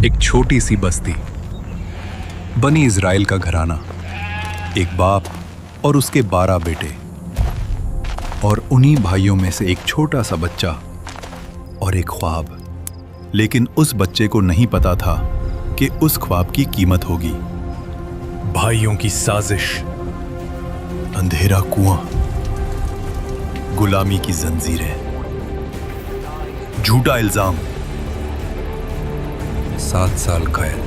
एक छोटी सी बस्ती, बनी इजराइल का घराना, एक बाप और उसके 12 बेटे, और उन्हीं भाइयों में से एक छोटा सा बच्चा और एक ख्वाब। लेकिन उस बच्चे को नहीं पता था कि उस ख्वाब की कीमत होगी। भाइयों की साजिश, अंधेरा कुआं, गुलामी की जंजीरें, झूठा इल्जाम, 7 साल कैद,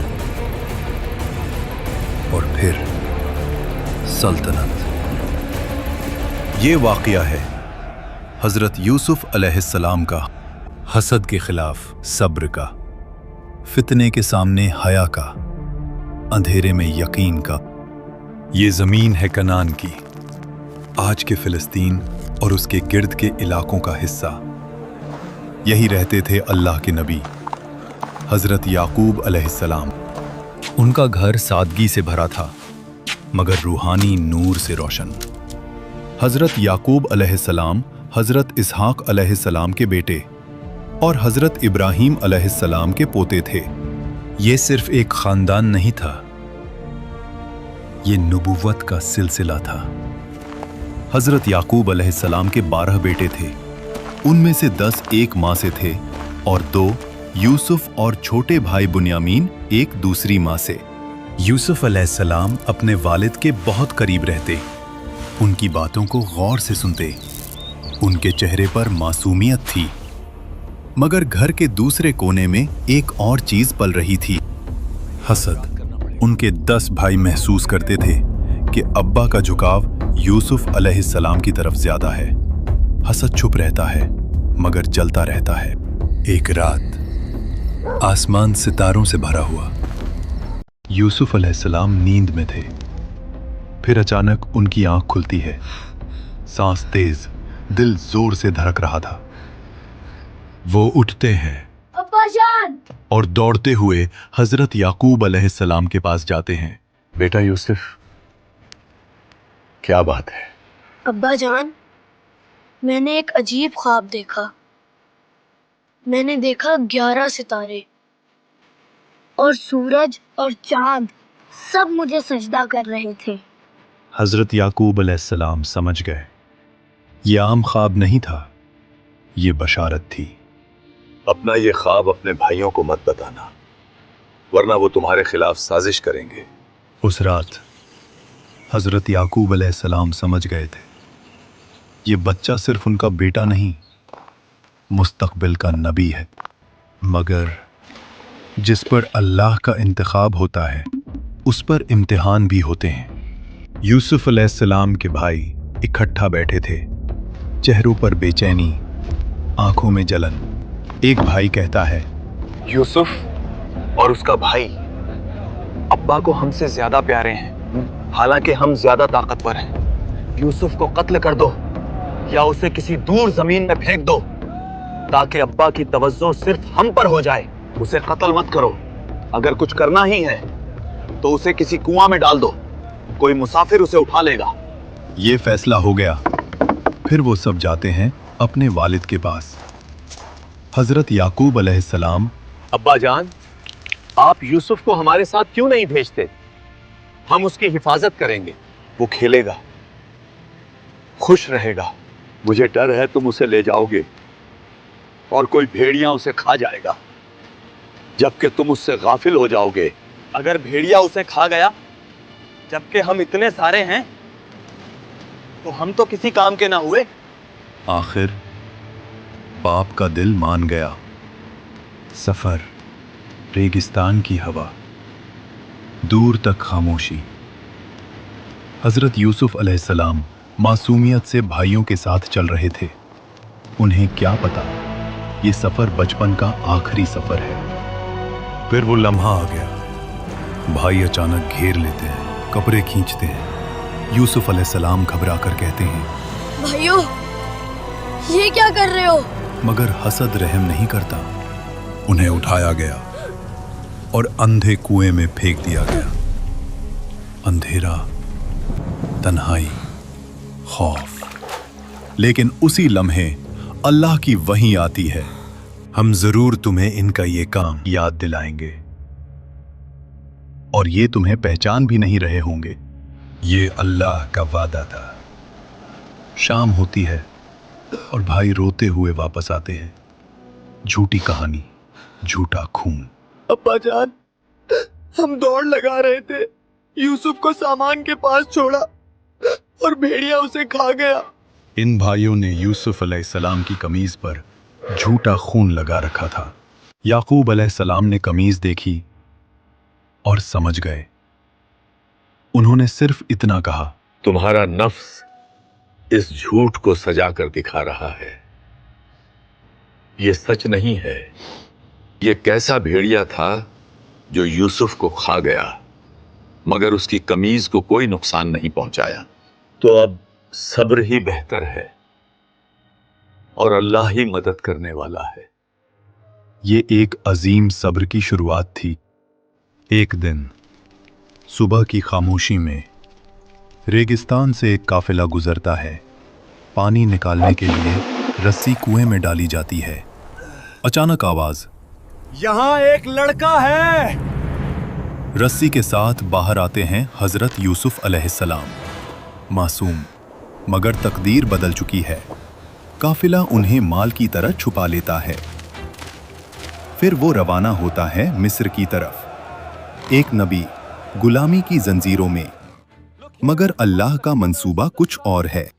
और फिर सल्तनत। ये वाकया है हजरत यूसुफ अलैहिस्सलाम का, हसद के खिलाफ सब्र का, फितने के सामने हया का, अंधेरे में यकीन का। ये जमीन है कनान की, आज के फिलिस्तीन और उसके गिर्द के इलाकों का हिस्सा। यही रहते थे अल्लाह के नबी हजरत याकूब अलैहिस्सलाम। उनका घर सादगी से भरा था मगर रूहानी नूर से रोशन। हजरत याकूब अलैहिस्सलाम हजरत इसहाक अलैहिस्सलाम के बेटे और हजरत इब्राहीम अलैहिस्सलाम के पोते थे। ये सिर्फ एक खानदान नहीं था, ये नबूवत का सिलसिला था। हजरत याकूब अलैहिस्सलाम के 12 बेटे थे, उनमें से 10 एक माँ से थे और 2 यूसुफ और छोटे भाई बुन्यामीन एक दूसरी माँ से। यूसुफ अलैहिस्सलाम अपने वालिद के बहुत करीब रहते, उनकी बातों को गौर से सुनते। उनके चेहरे पर मासूमियत थी, मगर घर के दूसरे कोने में एक और चीज पल रही थी, हसद। उनके 10 भाई महसूस करते थे कि अब्बा का झुकाव यूसुफ अलैहिस्सलाम की तरफ ज्यादा है। हसद छुप रहता है मगर जलता रहता है। एक रात आसमान सितारों से भरा हुआ, यूसुफ अलैहिस्सलाम नींद में थे। फिर अचानक उनकी आंख खुलती है, सांस तेज, दिल जोर से धड़क रहा था। वो उठते हैं अब्बा जान, और दौड़ते हुए हजरत याकूब अलैहिस्सलाम के पास जाते हैं। बेटा यूसुफ, क्या बात है? अब्बा जान, मैंने एक अजीब ख्वाब देखा। मैंने देखा 11 सितारे और सूरज और चांद सब मुझे सजदा कर रहे थे। हजरत याकूब अलैहिस्सलाम समझ गए, ये आम ख्वाब नहीं था, ये बशारत थी। अपना ये ख्वाब अपने भाइयों को मत बताना, वरना वो तुम्हारे खिलाफ साजिश करेंगे। उस रात हजरत याकूब अलैहिस्सलाम समझ गए थे, ये बच्चा सिर्फ उनका बेटा नहीं, मुस्तकबिल का नबी है। मगर जिस पर अल्लाह का इंतखाब होता है, उस पर इम्तिहान भी होते हैं। यूसुफ अलैहिस्सलाम के भाई इकट्ठा बैठे थे, चेहरों पर बेचैनी, आंखों में जलन। एक भाई कहता है, यूसुफ और उसका भाई अब्बा को हमसे ज्यादा प्यारे हैं, हालांकि हम ज्यादा ताकतवर हैं। यूसुफ को कत्ल कर दो या उसे किसी दूर जमीन में फेंक दो ताकि अब्बा की तवज्जो सिर्फ हम पर हो जाए। उसे कत्ल मत करो, अगर कुछ करना ही है तो उसे किसी कुआं में डाल दो, कोई मुसाफिर उसे उठा लेगा। ये फैसला हो गया। फिर वो सब जाते हैं अपने वालिद के पास। हजरत याकूब अलैहिस्सलाम, अब्बा जान, आप यूसुफ को हमारे साथ क्यों नहीं भेजते? हम उसकी हिफाजत करेंगे, वो खेलेगा, खुश रहेगा। मुझे डर है तुम उसे ले जाओगे और कोई भेड़िया उसे खा जाएगा, जबकि तुम उससे गाफिल हो जाओगे। अगर भेड़िया उसे खा गया जबकि हम इतने सारे हैं तो हम तो किसी काम के ना हुए। आखिर बाप का दिल मान गया। सफर, रेगिस्तान की हवा, दूर तक खामोशी। हजरत यूसुफ अलैहिस्सलाम मासूमियत से भाइयों के साथ चल रहे थे। उन्हें क्या पता ये सफर बचपन का आखिरी सफर है। फिर वो लम्हा आ गया, भाई अचानक घेर लेते हैं, कपड़े खींचते हैं। यूसुफ अलैहिस्सलाम घबरा कर कहते हैं, भाइयों, ये क्या कर रहे हो? मगर हसद रहम नहीं करता। उन्हें उठाया गया और अंधे कुएं में फेंक दिया गया। अंधेरा, तन्हाई, खौफ। लेकिन उसी लम्हे अल्लाह की वही आती है, हम जरूर तुम्हें इनका ये काम याद दिलाएंगे। और ये तुम्हें पहचान भी नहीं रहे होंगे। ये अल्लाह का वादा था। शाम होती है और भाई रोते हुए वापस आते हैं। झूठी कहानी, झूठा खून। अब्बा जान, हम दौड़ लगा रहे थे, यूसुफ को सामान के पास छोड़ा और भेड़िया उसे खा गया। इन भाइयों ने यूसुफ अलैहिस्सलाम की कमीज पर झूठा खून लगा रखा था। याकूब अलैहिस्सलाम ने कमीज देखी और समझ गए। उन्होंने सिर्फ इतना कहा, तुम्हारा नफ्स इस झूठ को सजा कर दिखा रहा है। ये सच नहीं है। ये कैसा भेड़िया था जो यूसुफ को खा गया, मगर उसकी कमीज को कोई नुकसान नहीं पहुंचाया। तो अब सब्र ही बेहतर है और अल्लाह ही मदद करने वाला है। ये एक अजीम सब्र की शुरुआत थी। एक दिन सुबह की खामोशी में रेगिस्तान से एक काफिला गुजरता है। पानी निकालने के लिए रस्सी कुएं में डाली जाती है। अचानक आवाज, यहाँ एक लड़का है। रस्सी के साथ बाहर आते हैं हजरत यूसुफ अलैहिस्सलाम। मासूम, मगर तकदीर बदल चुकी है। काफिला उन्हें माल की तरह छुपा लेता है। फिर वो रवाना होता है मिस्र की तरफ। एक नबी गुलामी की जंजीरों में, मगर अल्लाह का मंसूबा कुछ और है।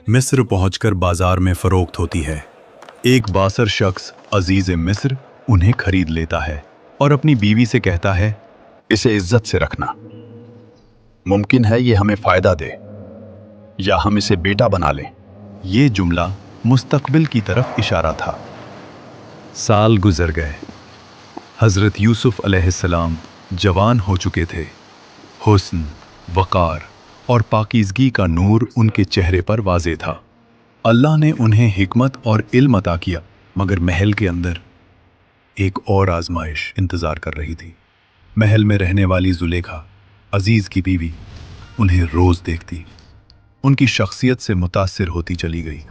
मिस्र पहुंचकर बाजार में फरोख्त होती है। एक बासर शख्स अजीज मिस्र उन्हें खरीद लेता है और अपनी बीवी से कहता है, इसे इज्जत से रखना। मुमकिन है ये हमें फायदा दे या हम इसे बेटा बना लें। ये जुमला मुस्तकबिल की तरफ इशारा था। साल गुजर गए। हजरत यूसुफ अलैहिस्सलाम जवान हो चुके थे। हुस्न, वकार और पाकीज़गी का नूर उनके चेहरे पर वाज़े था। अल्लाह ने उन्हें हिकमत और इल्म अता किया, मगर महल के अंदर एक और आजमाइश इंतज़ार कर रही थी। महल में रहने वाली जुलेखा, अजीज़ की बीवी, उन्हें रोज़ देखती, उनकी शख्सियत से मुतासिर होती चली गई।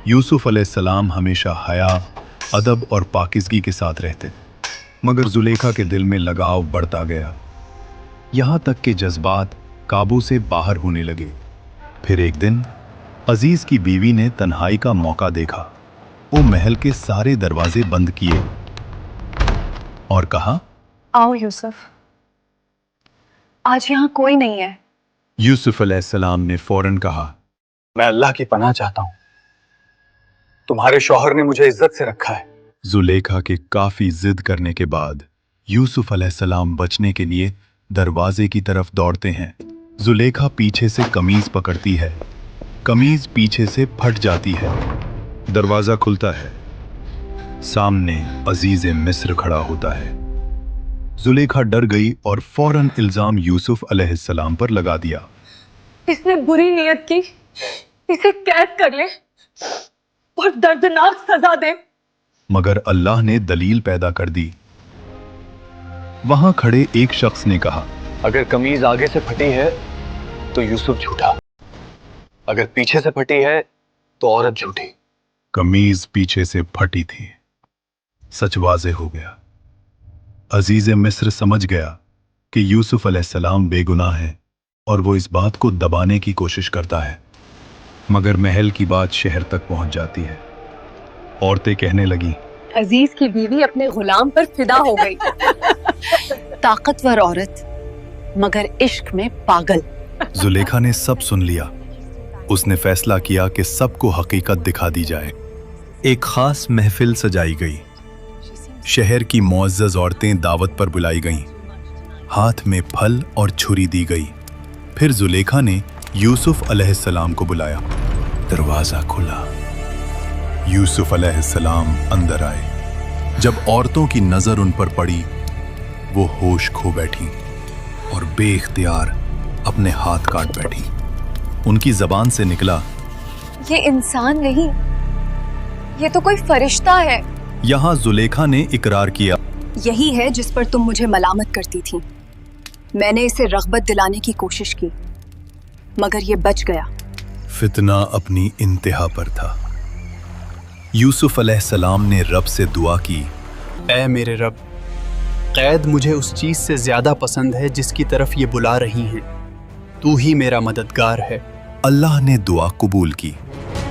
यूसुफ अलैहिस्सलाम हमेशा हया, अदब और पाकीज़गी के साथ रहते, मगर जुलेखा के दिल में लगाव बढ़ता गया, यहाँ तक कि जज्बात काबू से बाहर होने लगे। फिर एक दिन अजीज की बीवी ने तन्हाई का मौका देखा। वो महल के सारे दरवाजे बंद किए और कहा, आओ यूसुफ, आज यहाँ कोई नहीं है। यूसुफ अलैहिस्सलाम ने फौरन कहा, मैं अल्लाह की पनाह चाहता हूँ। तुम्हारे शौहर ने मुझे इज्जत से रखा है। जुलेखा के काफी जिद करने के बाद यूसुफ अलैहिस्सलाम बचने के लिए दरवाजे की तरफ दौड़ते हैं। जुलेखा पीछे से कमीज पकड़ती है। कमीज पीछे से फट जाती है। दरवाजा खुलता है। सामने अजीज मिस्र खड़ा होता है। जुलेखा डर गई और फौरन इल्जाम यूसुफ अलैहिस्सलाम पर लगा दिया। इसने बुरी नियत की, इसे कैद कर ले और दर्दनाक सजा दे। मगर अल्लाह ने दलील पैदा कर दी। वहां खड़े एक शख्स ने कहा, अगर कमीज आगे से फटी है तो यूसुफ झूठा, अगर पीछे से फटी है तो औरत झूठी। कमीज पीछे से फटी थी। सच वाज़े हो गया। अजीज मिस्र समझ गया कि यूसुफ अलैहिस्सलाम बेगुनाह है और वो इस बात को दबाने की कोशिश करता है, मगर महल की बात शहर तक पहुंच जाती है। औरतें कहने लगी, अजीज की बीवी अपने गुलाम पर फिदा हो गई। ताकतवर औरत मगर इश्क में पागल। जुलेखा ने सब सुन लिया। उसने फैसला किया कि सबको हकीकत दिखा दी जाए। एक खास महफिल सजाई गई। शहर की मुअज़्ज़ज़ औरतें दावत पर बुलाई गईं। हाथ में फल और छुरी दी गई। फिर जुलेखा ने यूसुफ अलैहिस्सलाम को बुलाया। दरवाजा खुला। यूसुफ अलैहिस्सलाम अंदर आए। जब औरतों की नजर उन पर पड़ी, वो होश खो बैठी और बेइख्तियार अपने हाथ काट बैठी। उनकी जबान से निकला, ये इंसान नहीं, ये तो कोई फरिश्ता है। यहां जुलेखा ने इकरार किया, यही है जिस पर तुम मुझे मलामत करती थी। मैंने इसे रग़बत दिलाने की कोशिश की, मगर ये बच गया। फितना अपनी इंतहा पर था। यूसुफ अलैहिस्सलाम ने रब से दुआ की, ऐ मेरे रब, قید مجھے اس چیز سے زیادہ پسند ہے جس کی طرف یہ بلا رہی ہیں. تو ہی میرا مددگار ہے. اللہ نے دعا قبول کی.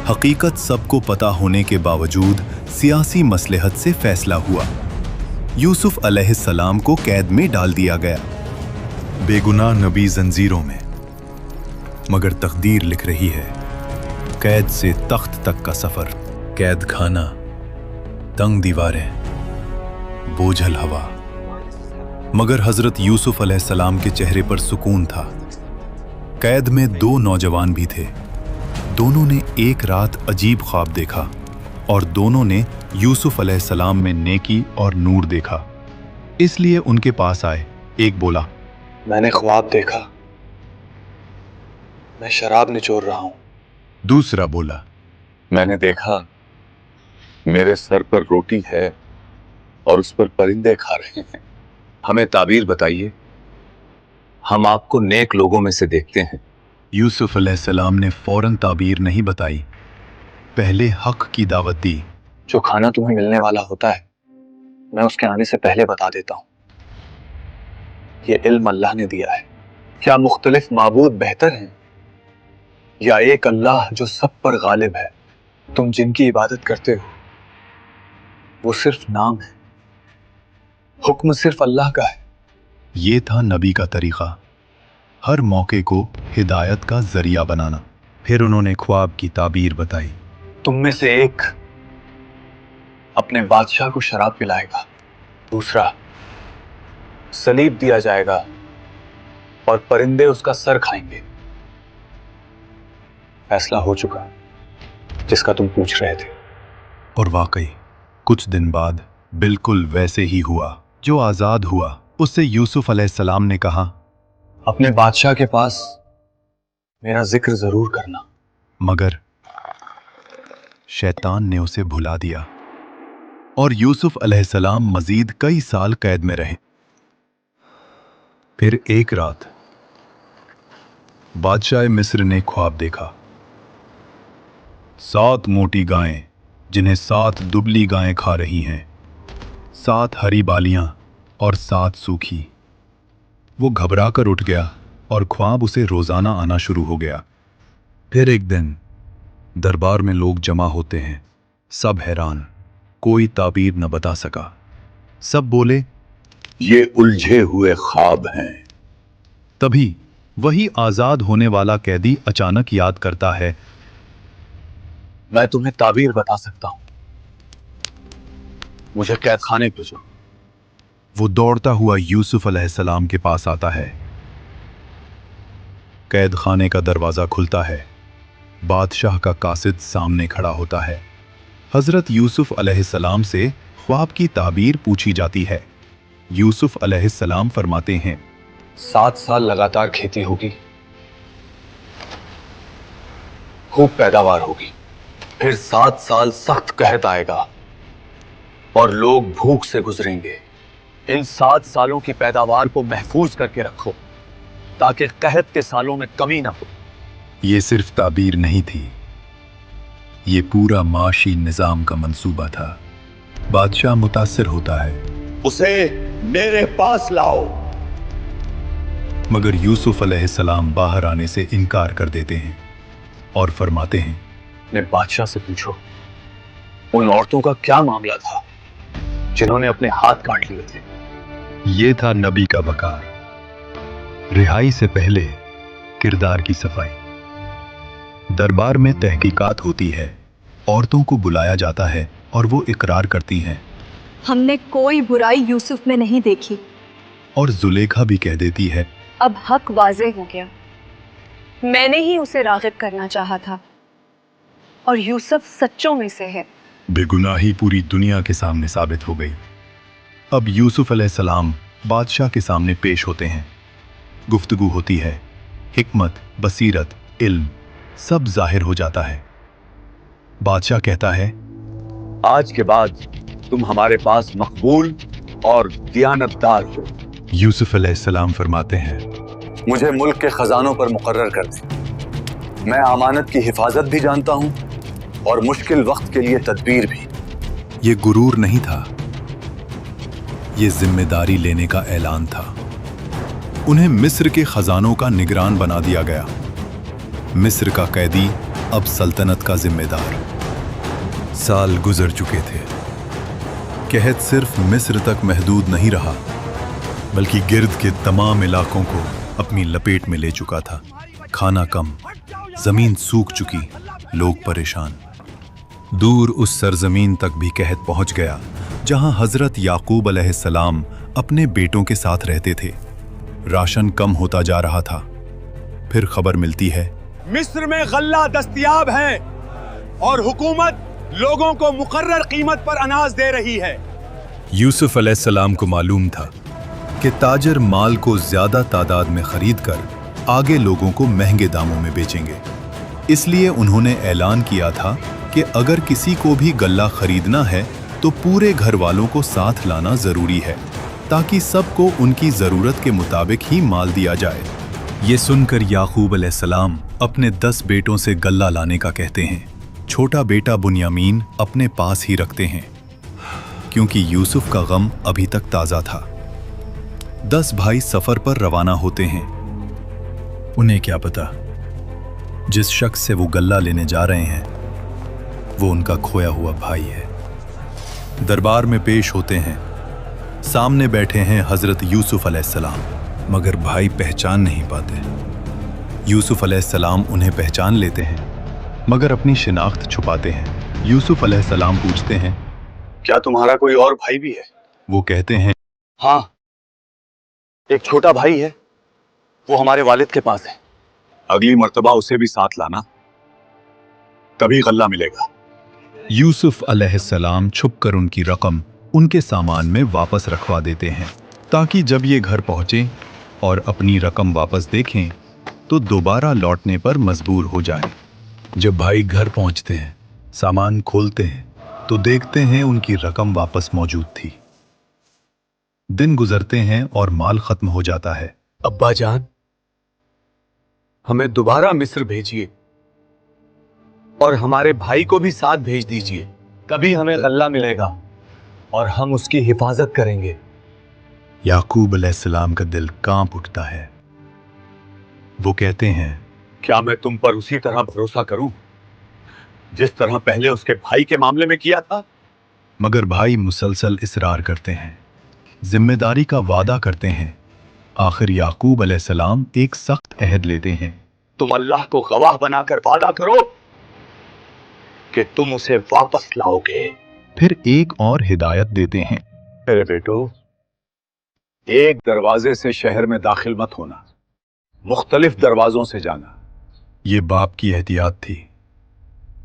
حقیقت سب کو پتہ ہونے کے باوجود سیاسی مصلحت سے فیصلہ ہوا. یوسف علیہ السلام کو قید میں ڈال دیا گیا. بے گناہ نبی زنجیروں میں، مگر تقدیر لکھ رہی ہے قید سے تخت تک کا سفر. قید خانہ، تنگ دیواریں، بوجھل ہوا، مگر حضرت یوسف علیہ السلام کے چہرے پر سکون تھا. قید میں 2 نوجوان بھی تھے. دونوں نے ایک رات عجیب خواب دیکھا اور دونوں نے یوسف علیہ السلام میں نیکی اور نور دیکھا، اس لیے ان کے پاس آئے. ایک بولا، میں نے خواب دیکھا، میں شراب نچوڑ رہا ہوں. دوسرا بولا، میں نے دیکھا میرے سر پر روٹی ہے اور اس پر پرندے کھا رہے ہیں. ہمیں تعبیر بتائیے، ہم آپ کو نیک لوگوں میں سے دیکھتے ہیں. یوسف علیہ السلام نے فوراً تعبیر نہیں بتائی، پہلے حق کی دعوت دی. جو کھانا تمہیں ملنے والا ہوتا ہے میں اس کے آنے سے پہلے بتا دیتا ہوں. یہ علم اللہ نے دیا ہے. کیا مختلف معبود بہتر ہیں یا ایک اللہ جو سب پر غالب ہے؟ تم جن کی عبادت کرتے ہو وہ صرف نام ہے، حکم صرف اللہ کا ہے. یہ تھا نبی کا طریقہ، ہر موقع کو ہدایت کا ذریعہ بنانا. پھر انہوں نے خواب کی تعبیر بتائی. تم میں سے ایک اپنے بادشاہ کو شراب پلائے گا، دوسرا صلیب دیا جائے گا اور پرندے اس کا سر کھائیں گے. فیصلہ ہو چکا جس کا تم پوچھ رہے تھے. اور واقعی کچھ دن بعد بالکل ویسے ہی ہوا. جو آزاد ہوا اس سے یوسف علیہ السلام نے کہا، اپنے بادشاہ کے پاس میرا ذکر ضرور کرنا. مگر شیطان نے اسے بھلا دیا اور یوسف علیہ السلام مزید کئی سال قید میں رہے. پھر ایک رات بادشاہ مصر نے خواب دیکھا. 7 موٹی گائیں جنہیں 7 دبلی گائیں کھا رہی ہیں، 7 ہری بالیاں اور 7 سوکھی. وہ گھبرا کر اٹھ گیا اور خواب اسے روزانہ آنا شروع ہو گیا. پھر ایک دن دربار میں لوگ جمع ہوتے ہیں، سب حیران، کوئی تعبیر نہ بتا سکا. سب بولے، یہ الجھے ہوئے خواب ہیں. تبھی وہی آزاد ہونے والا قیدی اچانک یاد کرتا ہے، میں تمہیں تعبیر بتا سکتا ہوں، مجھے قید خانے بھیجو. وہ دوڑتا ہوا یوسف علیہ السلام کے پاس آتا ہے. قید خانے کا دروازہ کھلتا ہے. بادشاہ کا قاصد سامنے کھڑا ہوتا ہے. حضرت یوسف علیہ السلام سے خواب کی تعبیر پوچھی جاتی ہے. یوسف علیہ السلام فرماتے ہیں، 7 سال لگاتار کھیتی ہوگی، خوب پیداوار ہوگی. پھر 7 سال سخت قحط آئے گا اور لوگ بھوک سے گزریں گے. ان 7 سالوں کی پیداوار کو محفوظ کر کے رکھو تاکہ قحط کے سالوں میں کمی نہ ہو. یہ صرف تعبیر نہیں تھی، یہ پورا معاشی نظام کا منصوبہ تھا. بادشاہ متاثر ہوتا ہے، اسے میرے پاس لاؤ. مگر یوسف علیہ السلام باہر آنے سے انکار کر دیتے ہیں اور فرماتے ہیں، اپنے بادشاہ سے پوچھو ان عورتوں کا کیا معاملہ تھا جنہوں نے اپنے ہاتھ کاٹ لیے تھے. یہ تھا نبی کا وقار. رہائی سے پہلے کردار کی صفائی. دربار میں تحقیقات ہوتی ہے، عورتوں کو بلایا جاتا ہے اور وہ اقرار کرتی ہیں. ہم نے کوئی برائی یوسف میں نہیں دیکھی. اور زلیخا بھی کہہ دیتی ہے، اب حق واضح ہو گیا، میں نے ہی اسے راغب کرنا چاہا تھا اور یوسف سچوں میں سے ہے. بے گناہی پوری دنیا کے سامنے ثابت ہو گئی. اب یوسف علیہ السلام بادشاہ کے سامنے پیش ہوتے ہیں. گفتگو ہوتی ہے، حکمت، بصیرت، علم سب ظاہر ہو جاتا ہے. بادشاہ کہتا ہے، آج کے بعد تم ہمارے پاس مقبول اور دیانتدار ہو. یوسف علیہ السلام فرماتے ہیں، مجھے ملک کے خزانوں پر مقرر کر دیں. میں امانت کی حفاظت بھی جانتا ہوں اور مشکل وقت کے لیے تدبیر بھی. یہ غرور نہیں تھا، ये जिम्मेदारी लेने का ऐलान था। उन्हें मिस्र के खजानों का निगरान बना दिया गया। मिस्र का कैदी अब सल्तनत का जिम्मेदार। साल गुजर चुके थे। कहत सिर्फ मिस्र तक महदूद नहीं रहा, बल्कि गिर्द के तमाम इलाकों को अपनी लपेट में ले चुका था। खाना कम, जमीन सूख चुकी, लोग परेशान। दूर उस सरजमीन तक भी कहत पहुंच गया जहां हजरत याकूब अलैहिस्सलाम अपने बेटों के साथ रहते थे। राशन कम होता जा रहा था। फिर खबर मिलती है, मिस्र में गल्ला दस्तयाब है और हुकूमत लोगों को मुकर्रर कीमत पर अनाज दे रही है। यूसुफ अलैहिस्सलाम को मालूम था कि ताजर माल को ज्यादा तादाद में खरीद कर आगे लोगों को महंगे दामों में बेचेंगे। इसलिए उन्होंने ऐलान किया था कि अगर किसी को भी गल्ला खरीदना है तो पूरे घर वालों को साथ लाना जरूरी है, ताकि सबको उनकी जरूरत के मुताबिक ही माल दिया जाए। ये सुनकर याकूब अलैहिस्सलाम अपने 10 बेटों से गल्ला लाने का कहते हैं। छोटा बेटा बुन्यामीन अपने पास ही रखते हैं, क्योंकि यूसुफ का गम अभी तक ताजा था। 10 भाई सफर पर रवाना होते हैं। उन्हें क्या पता, जिस शख्स से वो गल्ला लेने जा रहे हैं वो उनका खोया हुआ भाई है। दरबार में पेश होते हैं। सामने बैठे हैं हजरत यूसुफ अलैहिस्सलाम, मगर भाई पहचान नहीं पाते। यूसुफ अलैहिस्सलाम उन्हें पहचान लेते हैं, मगर अपनी शिनाख्त छुपाते हैं। यूसुफ अलैहिस्सलाम पूछते हैं, क्या तुम्हारा कोई और भाई भी है? वो कहते हैं, हाँ, एक छोटा भाई है, वो हमारे वालिद के पास है। अगली मर्तबा उसे भी साथ लाना, तभी गल्ला मिलेगा। यूसुफ अलैहिस्सलाम छुपकर उनकी रकम उनके सामान में वापस रखवा देते हैं, ताकि जब ये घर पहुंचे और अपनी रकम वापस देखें तो दोबारा लौटने पर मजबूर हो जाएं। जब भाई घर पहुंचते हैं, सामान खोलते हैं तो देखते हैं उनकी रकम वापस मौजूद थी। दिन गुजरते हैं और माल खत्म हो जाता है। अब्बा जान, हमें दोबारा मिस्र भेजिए और हमारे भाई को भी साथ भेज दीजिए, तभी हमें गल्ला मिलेगा और हम उसकी हिफाजत करेंगे। याकूब अलैहिस्सलाम का दिल कांप उठता है। वो कहते हैं, क्या मैं तुम पर उसी तरह भरोसा करूं जिस तरह पहले उसके भाई के मामले में किया था? मगर भाई मुसलसल इसरार करते हैं, जिम्मेदारी का वादा करते हैं। आखिर याकूब अलैहिस्सलाम एक सख्त अहद लेते हैं। तुम अल्लाह को गवाह बनाकर वादा करो कि तुम उसे वापस लाओगे। फिर एक और हिदायत देते हैं, मेरे बेटो, एक दरवाजे से शहर में दाखिल मत होना, मुख्तलिफ दरवाजों से जाना। ये बाप की एहतियात थी,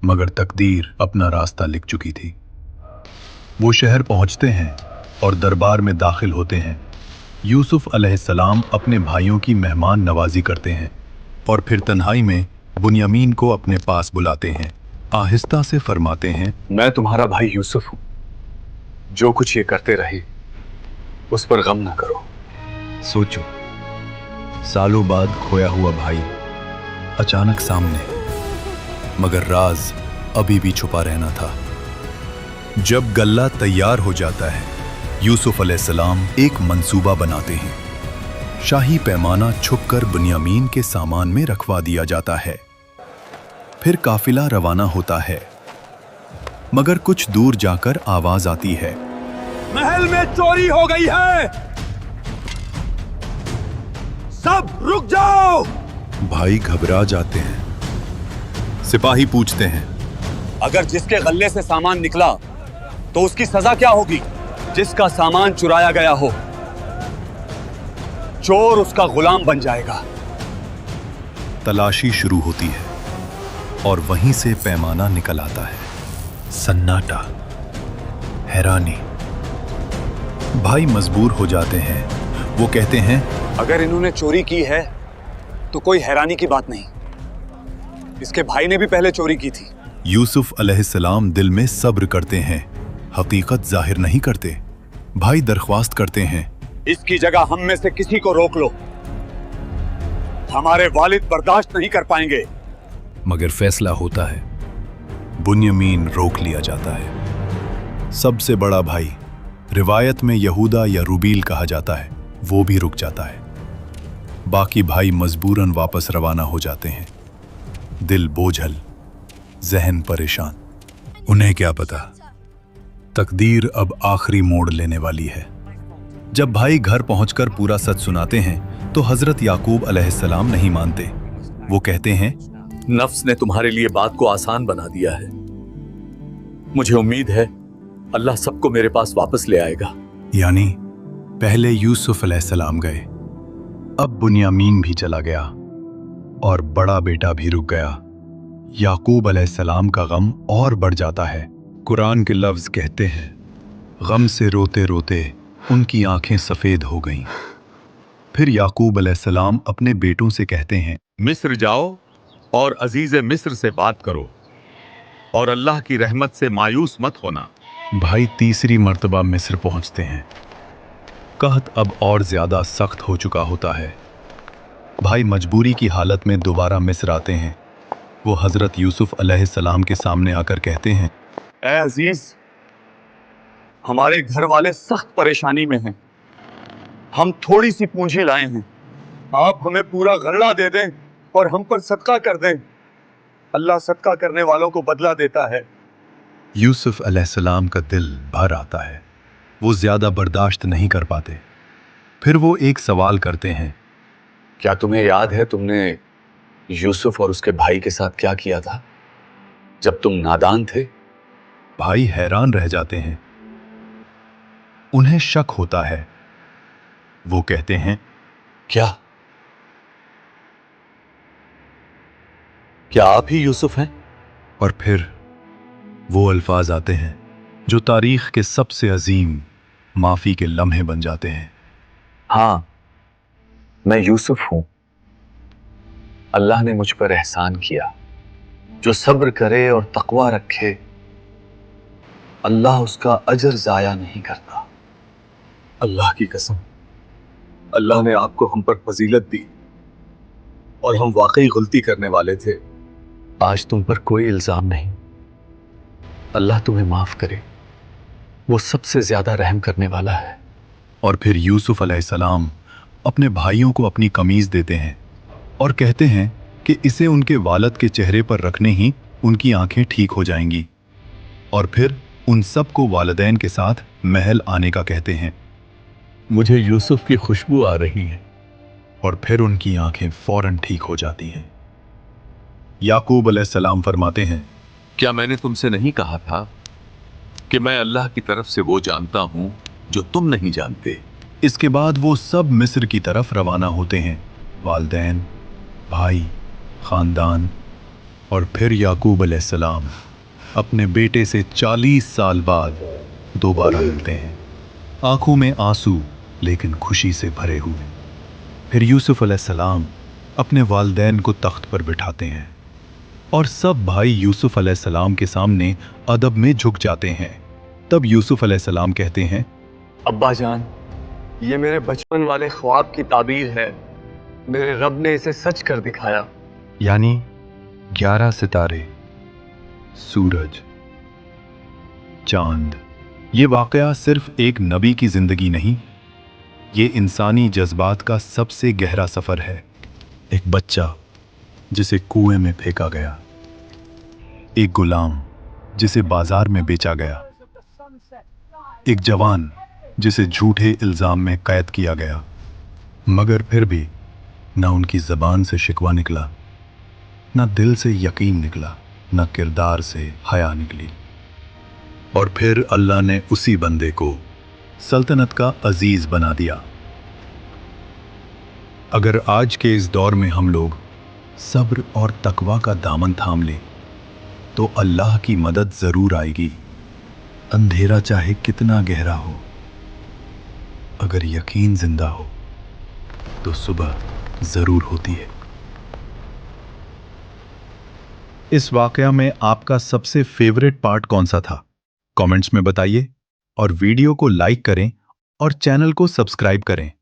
मगर तकदीर अपना रास्ता लिख चुकी थी। वो शहर पहुंचते हैं और दरबार में दाखिल होते हैं। यूसुफ अलैहिस्सलाम अपने भाइयों की मेहमान नवाजी करते हैं और फिर तन्हाई में बुन्यामीन को अपने पास बुलाते हैं। आहिस्ता से फरमाते हैं, मैं तुम्हारा भाई यूसुफ हूं। जो कुछ ये करते रहे उस पर गम ना करो। सोचो, सालों बाद खोया हुआ भाई अचानक सामने, मगर राज अभी भी छुपा रहना था। जब गल्ला तैयार हो जाता है, यूसुफ अलैहिस्सलाम एक मंसूबा बनाते हैं। शाही पैमाना छुपकर बुन्यामीन के सामान में रखवा दिया जाता है। फिर काफिला रवाना होता है, मगर कुछ दूर जाकर आवाज आती है, महल में चोरी हो गई है, सब रुक जाओ। भाई घबरा जाते हैं। सिपाही पूछते हैं, अगर जिसके गल्ले से सामान निकला तो उसकी सजा क्या होगी? जिसका सामान चुराया गया हो, चोर उसका गुलाम बन जाएगा। तलाशी शुरू होती है और वहीं से पैमाना निकल आता है। सन्नाटा, हैरानी। भाई मजबूर हो जाते हैं। वो कहते हैं, अगर इन्होंने चोरी की है तो कोई हैरानी की बात नहीं, इसके भाई ने भी पहले चोरी की थी। यूसुफ अलैहिस्सलाम दिल में सब्र करते हैं, हकीकत जाहिर नहीं करते। भाई दरख्वास्त करते हैं, इसकी जगह हम में से किसी को रोक लो, हमारे वालिद बर्दाश्त नहीं कर पाएंगे। मगर फैसला होता है। बुन्यामीन रोक लिया जाता है। सबसे बड़ा भाई रिवायत में यहूदा या रूबील कहा जाता है, वो भी रुक जाता है। बाकी भाई मजबूरन वापस रवाना हो जाते हैं, दिल बोझल, जहन परेशान। उन्हें क्या पता, तकदीर अब आखिरी मोड़ लेने वाली है। जब भाई घर पहुंचकर पूरा सच सुनाते हैं तो हजरत याकूब अलैहिस्सलाम नहीं मानते। वो कहते हैं, नफ्स ने तुम्हारे लिए बात को आसान बना दिया है। मुझे उम्मीद है अल्लाह सबको मेरे पास वापस ले आएगा। यानी पहले यूसुफ अलैहिस्सलाम गए, अब बुनियामीन भी चला गया और बड़ा बेटा भी रुक गया। याकूब अलैहिस्सलाम का गम और बढ़ जाता है। कुरान के लफ्ज कहते हैं, गम से रोते रोते उनकी आंखें सफेद हो गईं। फिर याकूब अलैहिस्सलाम अपने बेटों से कहते हैं, मिस्र जाओ और अजीज मिस्र से बात करो और अल्लाह की रहमत से मायूस मत होना। भाई तीसरी मर्तबा मिस्र पहुंचते हैं। कहत अब और ज्यादा सख्त हो चुका होता है। भाई मजबूरी की हालत में दोबारा मिस्र आते हैं। वो हजरत यूसुफ अलैहिस्सलाम के सामने आकर कहते हैं, ऐ अजीज, हमारे घर वाले सख्त परेशानी में हैं। हम थोड़ी सी पूंजी लाए हैं, आप हमें पूरा गल्ला दे दें और हम पर सदका कर दें। अल्लाह सदका करने वालों को बदला देता है। यूसुफ अलैहिस्सलाम का दिल भर आता है। वो ज्यादा बर्दाश्त नहीं कर पाते। फिर वो एक सवाल करते हैं, क्या तुम्हें याद है तुमने यूसुफ और उसके भाई के साथ क्या किया था जब तुम नादान थे? भाई हैरान रह जाते हैं। उन्हें शक होता है। वो कहते हैं, क्या आप ही यूसुफ हैं? और फिर वो अल्फाज आते हैं जो तारीख के सबसे अजीम माफी के लम्हे बन जाते हैं। हाँ, मैं यूसुफ हूं। अल्लाह ने मुझ पर एहसान किया। जो सब्र करे और तकवा रखे, अल्लाह उसका अजर जाया नहीं करता। अल्लाह की कसम, अल्लाह ने आपको हम पर फजीलत दी और हम वाकई गलती करने वाले थे। आज तुम पर कोई इल्जाम नहीं। अल्लाह तुम्हें माफ करे, वो सबसे ज्यादा रहम करने वाला है। और फिर यूसुफ अलैहिस्सलाम अपने भाइयों को अपनी कमीज देते हैं और कहते हैं कि इसे उनके वालिद के चेहरे पर रखने ही उनकी आंखें ठीक हो जाएंगी। और फिर उन सब को वालिदैन के साथ महल आने का कहते हैं। मुझे यूसुफ की खुशबू आ रही है। और फिर उनकी आंखें फौरन ठीक हो जाती हैं। याकूब अलैहिस्सलाम फरमाते हैं, क्या मैंने तुमसे नहीं कहा था कि मैं अल्लाह की तरफ से वो जानता हूं जो तुम नहीं जानते? इसके बाद वो सब मिस्र की तरफ रवाना होते हैं, वालिदैन, भाई, खानदान। और फिर याकूब अलैहिस्सलाम अपने बेटे से 40 साल बाद दोबारा मिलते हैं, आंखों में आंसू लेकिन खुशी से भरे हुए। फिर यूसुफ अलैहिस्सलाम अपने वालिदैन को तख्त पर बिठाते हैं और सब भाई यूसुफ अलैहिस्सलाम के सामने अदब में झुक जाते हैं। तब यूसुफ अलैहिस्सलाम कहते हैं, अब्बा जान, ये मेरे बचपन वाले ख्वाब की ताबीर है। मेरे रब ने इसे सच कर दिखाया। यानी 11 सितारे, सूरज, चांद। ये वाकया सिर्फ एक नबी की जिंदगी नहीं, ये इंसानी जज्बात का सबसे गहरा सफर है। एक बच्चा जिसे कुएं में फेंका गया, एक गुलाम जिसे बाजार में बेचा गया, एक जवान जिसे झूठे इल्जाम में कैद किया गया, मगर फिर भी ना उनकी जबान से शिकवा निकला, ना दिल से यकीन निकला, ना किरदार से हया निकली। और फिर अल्लाह ने उसी बंदे को सल्तनत का अजीज बना दिया। अगर आज के इस दौर में हम लोग सब्र और तकवा का दामन थाम लें तो अल्लाह की मदद जरूर आएगी। अंधेरा चाहे कितना गहरा हो, अगर यकीन जिंदा हो तो सुबह जरूर होती है। इस वाकया में आपका सबसे फेवरेट पार्ट कौन सा था? कमेंट्स में बताइए और वीडियो को लाइक करें और चैनल को सब्सक्राइब करें।